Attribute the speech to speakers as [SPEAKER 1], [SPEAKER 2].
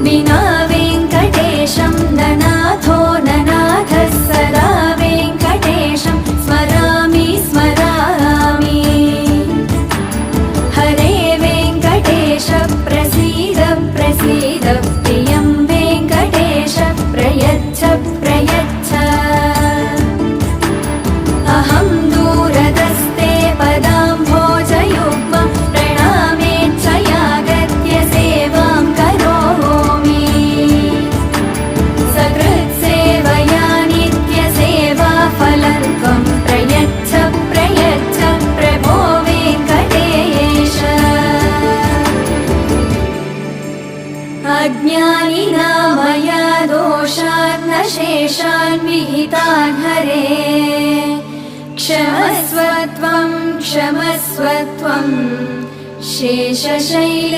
[SPEAKER 1] विना वेङ्कटेशं ननाथो ननाथः सदा वेङ्कटेशं स्मरामि स्मरामि। हरे वेङ्कटेश प्रसीद प्रसीद प्रियं वेङ्कटेश प्रयच्छ प्रयच्छ। अहं दूरदस्ते पदाम्भोजयुग्मं प्रणामेच्छयागत्य सेवां करोमि। सकृत्सेवया नित्यसेवाफलत्वं प्रयच्छ प्रयच्छ प्रभो वेङ्कटेश। अज्ञानिना मया दोषान् शेषान् विहितान् हरे क्षमस्व त्वं शेषशैलशिखामणे।